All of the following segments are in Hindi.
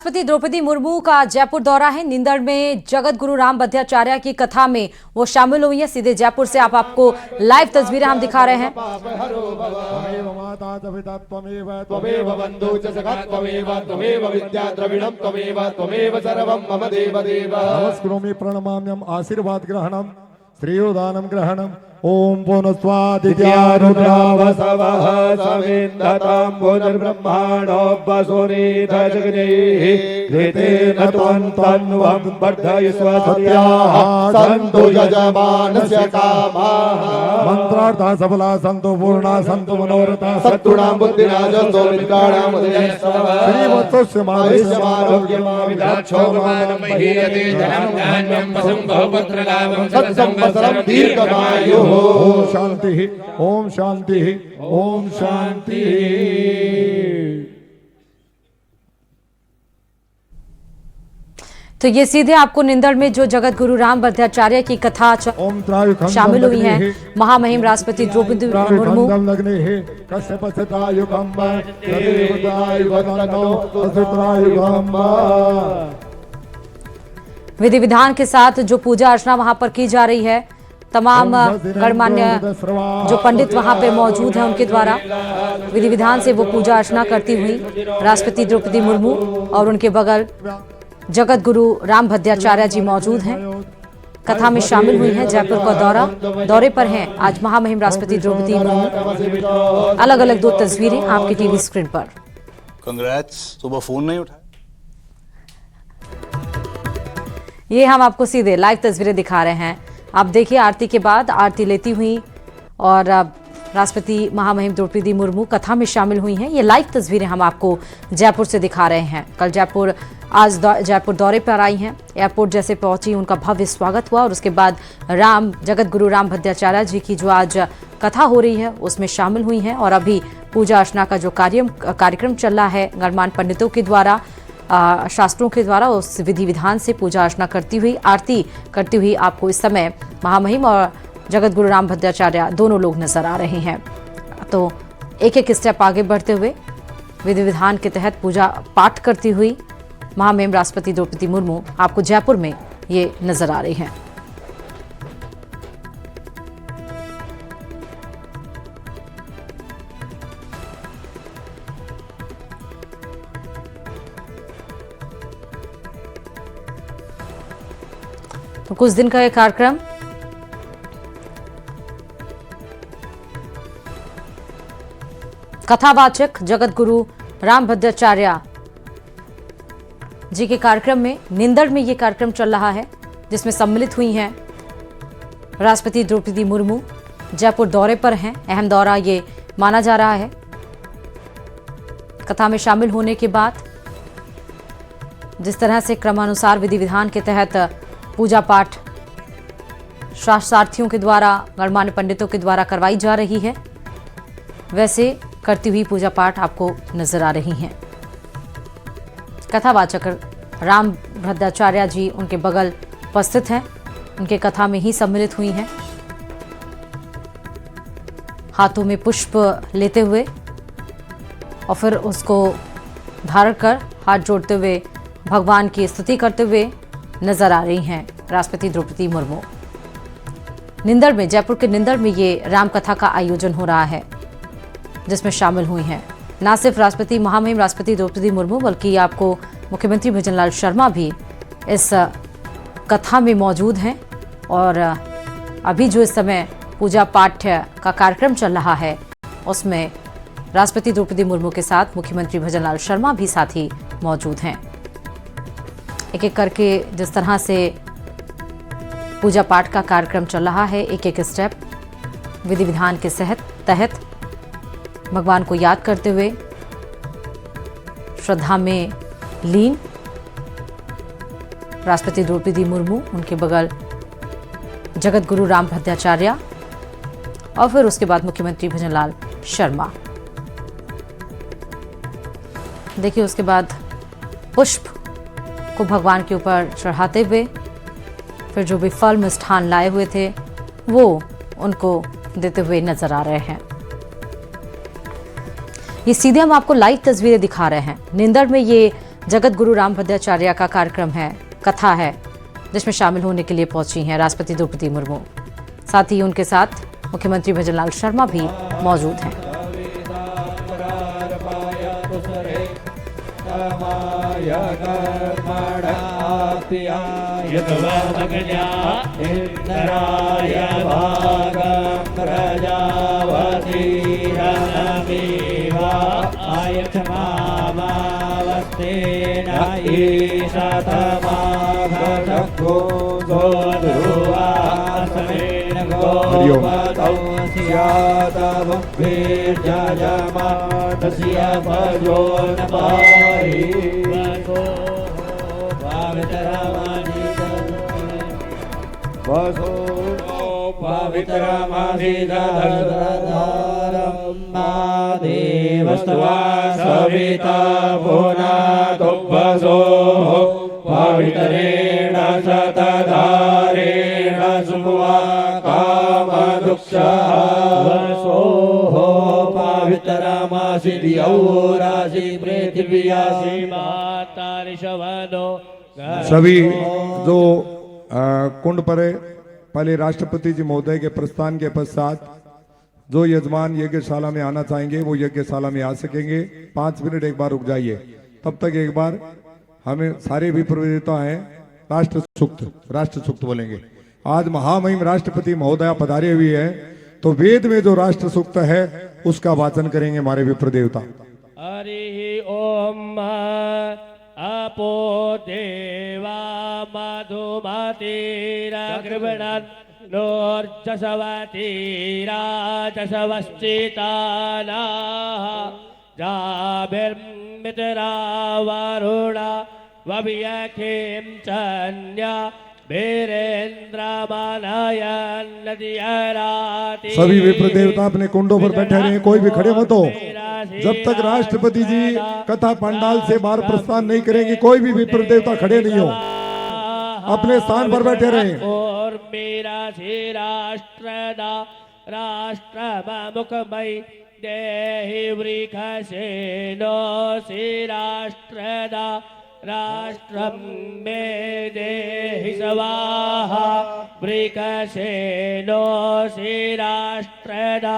राष्ट्रपति द्रौपदी मुर्मू का जयपुर दौरा है। निंदड़ में जगत गुरु राम भद्राचार्य की कथा में वो शामिल हुई है। सीधे जयपुर से आपको लाइव तस्वीरें हम दिखा रहे हैं। नमस्करोमि प्रणमाम्यम आशीर्वाद ग्रहणम श्रेयोदानम ग्रहणम ओम पुनस्वादित्या रुद्रावसवः सविन्दतां भुजर्ब्रह्माणो वसुनीत जगदैः कृतेन त्वं वर्धयस्व सत्याः सन्तु यजमानस्य कामाः मन्त्रार्थाः सफला सन्तु पूर्णा सन्तु मनोरथाः सत्तुणां बुद्धिराजस्तो विद्याणां उदयस्तवः श्रीवत्सस्य मारोग्यमाविदाक्षोमानं महीयते धनं धान्यं वसं बहुपुत्रलाभं सत्संवत्सरं दीर्घमायुः। ओम शांति ओम शांति ओम शांति। तो ये सीधे आपको निंदड़ में जो जगत गुरु राम भद्राचार्य की कथा शामिल हुई है। महामहिम राष्ट्रपति द्रौपदी मुर्मू विधि विधान के साथ जो पूजा अर्चना वहां पर की जा रही है। तमाम गणमान्य जो पंडित वहां पे मौजूद हैं उनके द्वारा विधि विधान से वो पूजा अर्चना करती हुई राष्ट्रपति द्रौपदी मुर्मू और उनके बगल जगत गुरु राम भद्राचार्य जी मौजूद हैं। कथा में शामिल हुई हैं। जयपुर का दौरे पर हैं आज महामहिम राष्ट्रपति द्रौपदी मुर्मू। अलग अलग दो तस्वीरें आपकी टीवी स्क्रीन पर। कांग्रेस, सुबह फोन नहीं उठाया। ये हम आपको सीधे लाइव तस्वीरें दिखा रहे हैं। आप देखिए आरती के बाद आरती लेती हुई और राष्ट्रपति महामहिम द्रौपदी मुर्मू कथा में शामिल हुई हैं। ये लाइव तस्वीरें हम आपको जयपुर से दिखा रहे हैं। कल आज जयपुर दौरे पर आई हैं। एयरपोर्ट जैसे पहुंची उनका भव्य स्वागत हुआ और उसके बाद जगत गुरु राम भद्राचार्य जी की जो आज कथा हो रही है उसमें शामिल हुई हैं। और अभी पूजा अर्चना का जो कार्यक्रम चल रहा है गणमान्य पंडितों के द्वारा शास्त्रों के द्वारा उस विधि विधान से पूजा अर्चना करती हुई आरती करती हुई आपको इस समय महामहिम और जगत गुरु राम भद्राचार्य दोनों लोग नजर आ रहे हैं। तो एक एक स्टेप आगे बढ़ते हुए विधि विधान के तहत पूजा पाठ करती हुई महामहिम राष्ट्रपति द्रौपदी मुर्मू आपको जयपुर में ये नजर आ रही हैं। तो कुछ दिन का यह कार्यक्रम कथावाचक जगत गुरु राम भद्राचार्य जी के कार्यक्रम में निंदड़ में यह कार्यक्रम चल रहा है जिसमें सम्मिलित हुई हैं राष्ट्रपति द्रौपदी मुर्मू। जयपुर दौरे पर हैं। अहम दौरा ये माना जा रहा है। कथा में शामिल होने के बाद जिस तरह से क्रमानुसार विधि विधान के तहत पूजा पाठ शास्त्रार्थियों के द्वारा गणमान्य पंडितों के द्वारा करवाई जा रही है वैसे करती हुई पूजा पाठ आपको नजर आ रही हैं। कथावाचक राम भद्राचार्य जी उनके बगल उपस्थित हैं। उनके कथा में ही सम्मिलित हुई हैं। हाथों में पुष्प लेते हुए और फिर उसको धारण कर हाथ जोड़ते हुए भगवान की स्तुति करते हुए नजर आ रही हैं राष्ट्रपति द्रौपदी मुर्मू। निंदड़ में जयपुर के निंदड़ में ये रामकथा का आयोजन हो रहा है जिसमें शामिल हुई हैं न सिर्फ राष्ट्रपति महामहिम राष्ट्रपति द्रौपदी मुर्मू बल्कि आपको मुख्यमंत्री भजनलाल शर्मा भी इस कथा में मौजूद हैं। और अभी जो इस समय पूजा पाठ का कार्यक्रम चल रहा है उसमें राष्ट्रपति द्रौपदी मुर्मू के साथ मुख्यमंत्री भजनलाल शर्मा भी साथ ही मौजूद हैं। एक एक करके जिस तरह से पूजा पाठ का कार्यक्रम चल रहा है एक एक स्टेप विधि विधान के तहत भगवान को याद करते हुए श्रद्धा में लीन राष्ट्रपति द्रौपदी मुर्मू उनके बगल जगत गुरु राम भद्राचार्य और फिर उसके बाद मुख्यमंत्री भजनलाल शर्मा। देखिए उसके बाद पुष्प को भगवान के ऊपर चढ़ाते हुए फिर जो भी फल मिष्ठान लाए हुए थे वो उनको देते हुए नजर आ रहे हैं। ये सीधे हम आपको लाइव तस्वीरें दिखा रहे हैं। निंदड़ में ये जगत गुरु रामभद्राचार्य का कार्यक्रम है, कथा है, जिसमें शामिल होने के लिए पहुंची हैं राष्ट्रपति द्रौपदी मुर्मू। साथ ही उनके साथ मुख्यमंत्री भजनलाल शर्मा भी मौजूद हैं। देवस्त्वा सविता भुनातो वसो पवित्रेण शतधारेण सुवा कामदुक्षः वसो पवित्रमासि दियौरासि पृथिव्यासि मातारिषवनो। सभी जो कुंड पर पहले राष्ट्रपति जी महोदय के प्रस्थान के पश्चात जो यजमान यज्ञशाला में आना चाहेंगे वो यज्ञशाला में आ सकेंगे। 5 मिनट एक बार रुक जाइए, तब तक एक बार हमें सारे भी प्रविधता हैं राष्ट्र सूक्त बोलेंगे। आज महामहिम राष्ट्रपति महोदया पधारे हुए हैं, तो वेद में जो राष्ट्र सूक्त है उसका वाचन करेंगे हमारे विप्र देवता। हरि ओम अपो देवा मधुमतिरगृह्णान् नोर्जसवतीराजसवश्चितानाः जाभिर्मित्रा वरुणा वव्यखिं चन्या सभी विप्र देवता अपने कुंडों पर बैठे रहे, कोई भी खड़े मत हो। जब तक राष्ट्रपति जी कथा पंडाल से बाहर प्रस्थान नहीं करेंगे, कोई भी विप्र देवता खड़े नहीं हो, अपने स्थान पर बैठे रहे। और मेरा से राष्ट्रमुखमयी देहि वृखसेनो से राष्ट्रदा राष्ट्रं मे देहि स्वाहा वृकसेनो से राष्ट्रदा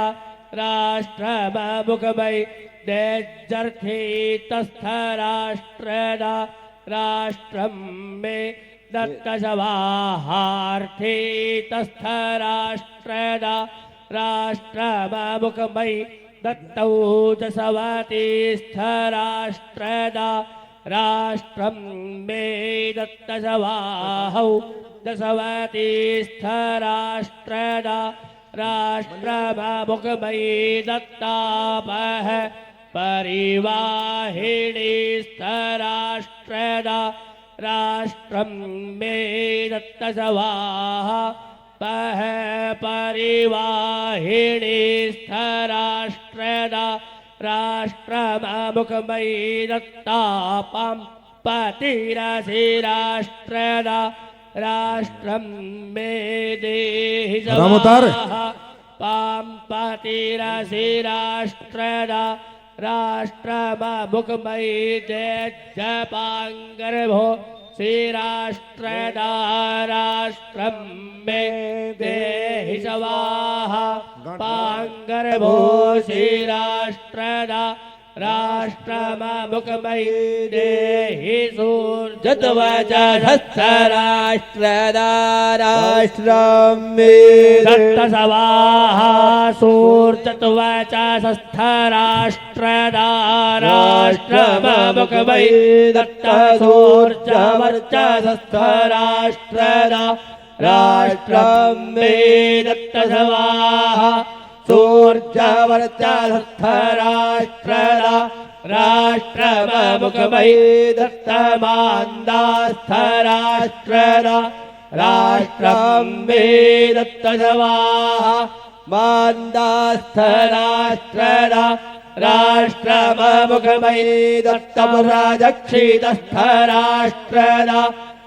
राष्ट्रमुखमयी देजर्थितस्थ राष्ट्रदा राष्ट्रं मे दत्तस्वाहार्थितस्थ राष्ट्रदा राष्ट्रमुखमयी दत्तौजसवतीस्थ राष्ट्रदा राष्ट्रं मे दत्तस्वाहौ दशवतीस्थ राष्ट्रदा राष्ट्रमुखमयी दत्तापः परिवाहिनीस्थ राष्ट्रदा राष्ट्रं मे दत्तस्वाहा पः परिवाहिनीस्थ राष्ट्रदा राष्ट्रमुखमयी दत्तापां पतिरसि राष्ट्रदा राष्ट्रं मे देहि स्वाहा पां पतिरसि राष्ट्रदा राष्ट्रमुखमयी देजपाङ्गर्भो श्री राष्ट्रदा राष्ट्रं मे देहि स्वाहा पाङ्गर्भो श्री राष्ट्रदा राष्ट्रमुखमयी देहि सूर्यत्वचस्थ राष्ट्रदा राष्ट्रं मे दत्तस्वाहा सूर्यत्वचस्थ राष्ट्रदा राष्ट्रमुखमयी दत्तसूर्यवर्चस्थ राष्ट्रदा राष्ट्रं मे दत्तस्वाहा सूर्यवर्चस्थ राष्ट्रदा राष्ट्रमुखमयी दत्तमान्दास्थ राष्ट्रदा राष्ट्रं मे दत्तस्वाहा मान्दास्थ राष्ट्रदा राष्ट्रमुखमयी दत्तपुरादक्षितस्थ राष्ट्रदा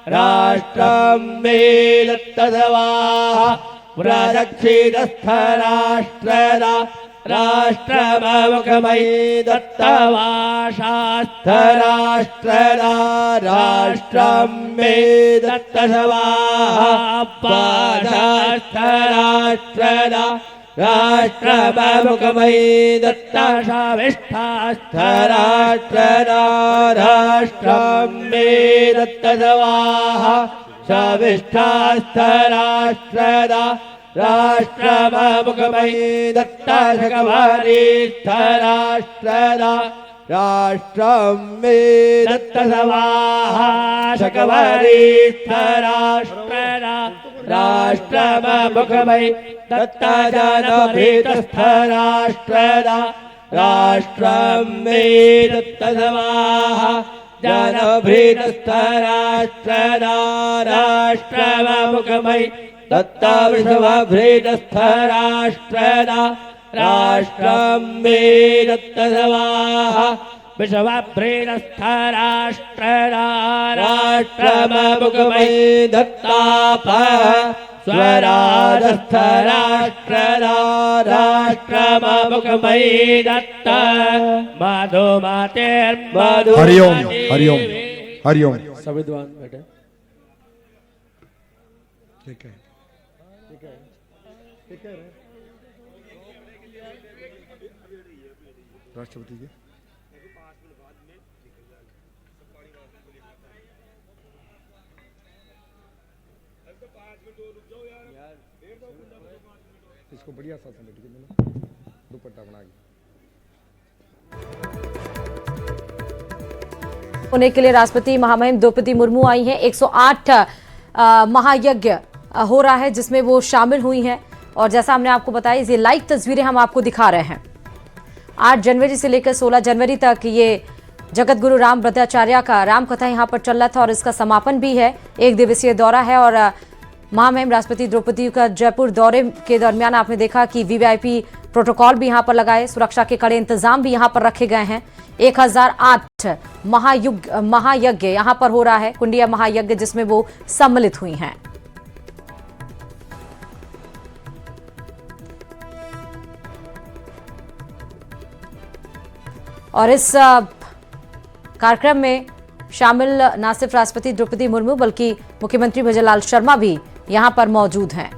राष्ट्रं मे दत्तस्वाहा पुरादक्षितस्थ राष्ट्रदा राष्ट्रममुखमयि दत्तवाशास्थ राष्ट्रदा राष्ट्रं मे दत्तसवाहा पाशास्थ राष्ट्रदा राष्ट्रममुखमयि दत्तशाविष्ठास्थ राष्ट्रदा राष्ट्रं मे दत्तसवाहा शाविष्ठास्थ राष्ट्रदा राष्ट्रममुखमयि दत्तशकवारीस्थ राष्ट्रदा राष्ट्रं मे दत्तसवाहा शकवारीस्थ राष्ट्रदा राष्ट्रममुखमयि दत्तजनभीतस्थ राष्ट्रदा राष्ट्रं मे दत्तसवाहा जनभीतस्थ राष्ट्रदा राष्ट्रममुखमयि दत्तविश्वभ्रीतस्थ राष्ट्रदा राष्ट्रं मे दत्तसवाहा विश्वभ्रीतस्थ राष्ट्रदा राष्ट्रममुखमयि दत्ताप स्वराजस्थ राष्ट्रदा राष्ट्रममुखमयि दत्त मधुमतेर्मधु हरिओम हरिओम हरिओम। सब विद्वान बैठे। ठीक है राष्ट्रपति जी इसको बढ़िया सा समेट के दुपट्टा बना के होने के लिए राष्ट्रपति महामहिम द्रौपदी मुर्मू आई हैं। 108 महायज्ञ हो रहा है जिसमें वो शामिल हुई हैं और जैसा हमने आपको बताया ये लाइव तस्वीरें हम आपको दिखा रहे हैं। 8 जनवरी से लेकर 16 जनवरी तक ये जगत गुरु राम भद्राचार्य का राम कथा यहाँ पर चल रहा था और इसका समापन भी है। 1 दिवसीय दौरा है और महामहिम राष्ट्रपति द्रौपदी का जयपुर दौरे के दरमियान आपने देखा कि वीवीआईपी प्रोटोकॉल भी यहाँ पर लगाए, सुरक्षा के कड़े इंतजाम भी यहाँ पर रखे गए हैं। 1008 महायज्ञ यहाँ पर हो रहा है, कुंडिया महायज्ञ, जिसमें वो सम्मिलित हुई हैं। और इस कार्यक्रम में शामिल न सिर्फ राष्ट्रपति द्रौपदी मुर्मू बल्कि मुख्यमंत्री भजनलाल शर्मा भी यहां पर मौजूद हैं।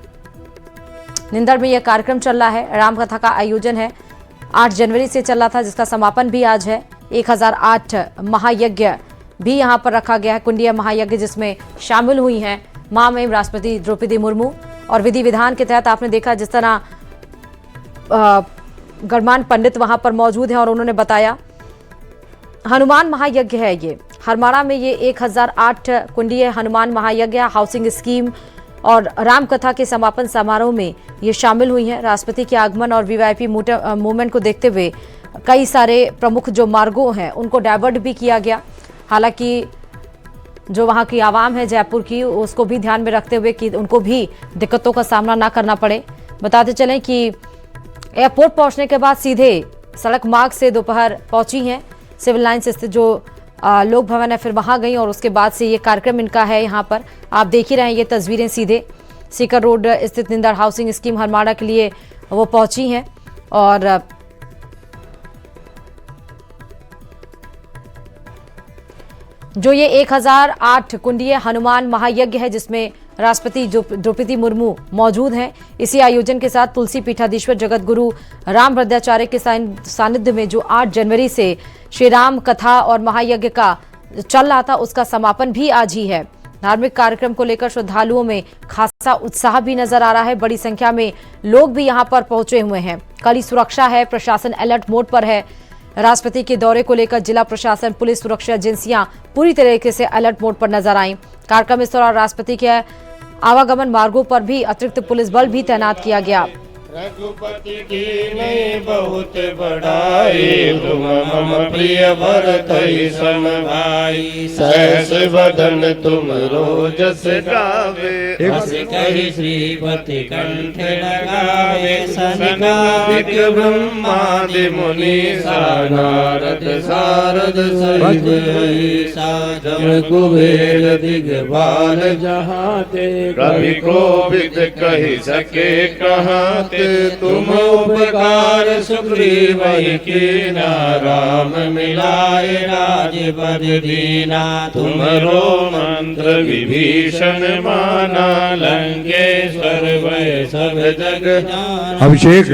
निंदर में यह कार्यक्रम चल रहा है, रामकथा का आयोजन है, 8 जनवरी से चल रहा था जिसका समापन भी आज है। 1008 महायज्ञ भी यहां पर रखा गया है, कुंडिया महायज्ञ, जिसमें शामिल हुई हैं महामहिम राष्ट्रपति द्रौपदी मुर्मू। और विधि विधान के तहत आपने देखा जिस तरह गणमान्य पंडित वहां पर मौजूद हैं और उन्होंने बताया हनुमान महायज्ञ है ये। हरमाड़ा में ये 1008 कुंडीय हनुमान महायज्ञ हाउसिंग स्कीम और रामकथा के समापन समारोह में ये शामिल हुई हैं। राष्ट्रपति के आगमन और वीवीआईपी मूवमेंट को देखते हुए कई सारे प्रमुख जो मार्गों हैं उनको डाइवर्ट भी किया गया। हालांकि जो वहाँ की आवाम है जयपुर की, उसको भी ध्यान में रखते हुए कि उनको भी दिक्कतों का सामना ना करना पड़े। बताते चलें कि एयरपोर्ट पहुंचने के बाद सीधे सड़क मार्ग से दोपहर पहुंची हैं सिविल लाइन्स स्थित जो लोक भवन है, फिर वहां गई और उसके बाद से ये कार्यक्रम इनका है। यहाँ पर आप देख ही रहे हैं ये तस्वीरें, सीधे सीकर रोड स्थित निंदर हाउसिंग स्कीम हरमाड़ा के लिए वो पहुंची हैं। और जो ये 1008 कुंडीय हनुमान महायज्ञ है जिसमें राष्ट्रपति द्रौपदी मुर्मू मौजूद हैं, इसी आयोजन के साथ तुलसी पीठाधीश्वर जगत गुरु राम भद्राचार्य के सानिध्य में जो 8 जनवरी से श्री राम कथा और महायज्ञ का चल रहा था उसका समापन भी आज ही है। धार्मिक कार्यक्रम को लेकर श्रद्धालुओं में खासा उत्साह भी नजर आ रहा है, बड़ी संख्या में लोग भी यहां पर पहुंचे हुए हैं। कड़ी सुरक्षा है, प्रशासन अलर्ट मोड पर है। राष्ट्रपति के दौरे को लेकर जिला प्रशासन, पुलिस, सुरक्षा एजेंसियां पूरी तरीके से अलर्ट मोड पर नजर आईं। कार्यक्रम इस दौरान राष्ट्रपति के आवागमन मार्गों पर भी अतिरिक्त पुलिस बल भी तैनात किया गया। रघुपति की नहीं बहुत बढ़ाई, तुम मम प्रिय भरत सन भाई। सहस बदन तुम रोजस गावे, हस कहि श्रीपति कंठ लगावे। सनकादिक ब्रह्मादि मुनि नारद सारद सहित जम कुबेर दिगपाल जहाँ ते। कवि कोविद कहि सके कहाँ ते, तुम उपकार सुग्रीव ही कीना, राम मिलाए राजपद दीना। तुमरो मंत्र विभीषण माना, लंकेश्वर भय सब जग जाना। अभिषेक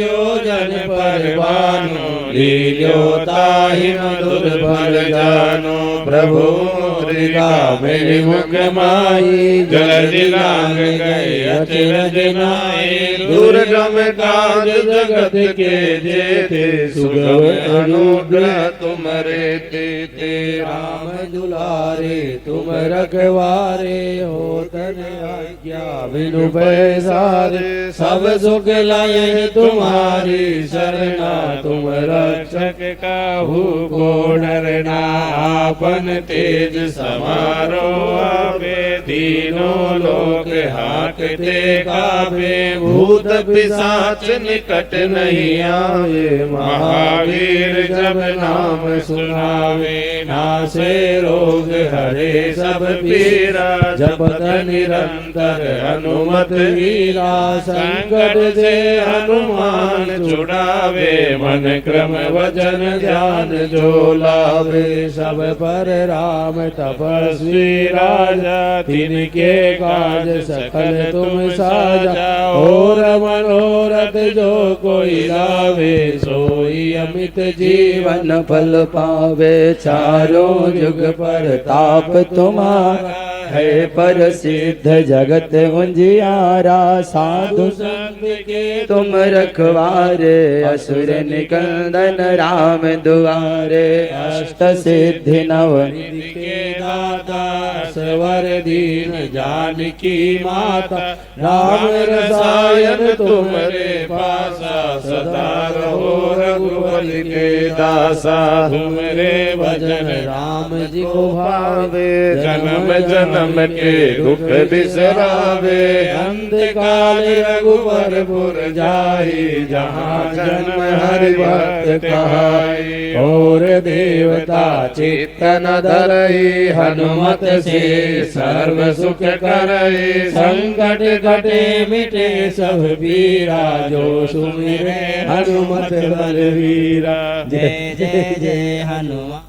योजन पर बानो, लील्योताहि मधुर फल जानो। प्रभु मुद्रिका मेरी मुख माई, जलधि लांग गए अचरज नाई। दुर्गम काज जगत के जेते, सुगम अनुग्रह तुम्हारे तेते। राम दुलारे तुम रखवारे, हो तन आज्ञा बिनु पैसारे। सब सुख लाए तुम्हारी शरणा, तुम रक्षक काहू को डरना। आपन तेज समारो आवे, तीनों लोक हाकते काबे। भूत पिशाच निकट नहीं आवे, महावीर जब नाम सुनावे। नासे रोग हरे सब पीरा, जपत निरंतर हनुमत वीरा। संकट से हनुमान छुड़ावे, मन क्रम वचन ध्यान जो लावे। सब पर राम तपस्वी राजा, तिनके काज सकल तुम साजा। और मनोरथ जो कोई लावे, सोई अमित जीवन फल पावे। चारों जुग पर ताप तुम्हारा, है पर सिद्ध जगत उजियारा। साधु संत के तुम रखवारे, असुर निकंदन राम दुआरे। अष्ट सिद्धि नव निधि के दाता, सवर दीन जानकी माता। राम रसायन तुमरे पासा, सदा रहो रघुवर के दासा। तुमरे भजन राम जी को भावे, जन्म जन्म के दुख बिसरावे। अंत काल रघुवर पुर जाई, जहाँ जन्म हरि भक्त कहाई। और देवता चित्त न धरई, हनुमत से सर्व सुख करई। संकट कटे मिटे सब पीरा, जो सुमिरे हनुमत बलवीरा। जय जय जय हनुमान।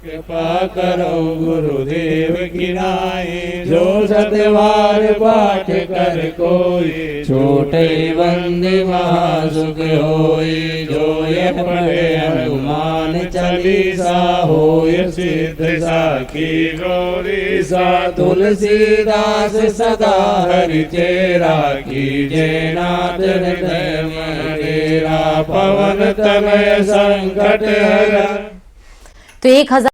कृपा करो गुरुदेव की नाई, जो सतवार पाठ कर कोई। छोटे बंदे महासुख होई, जो ये पढ़े हनुमान चालीसा। होय सिद्ध साखी गौरी सा, तुलसीदास सदा हरि चेरा। कीजे नाथ हृदय मेरा, पवन तनय संकट हरा। तो 1000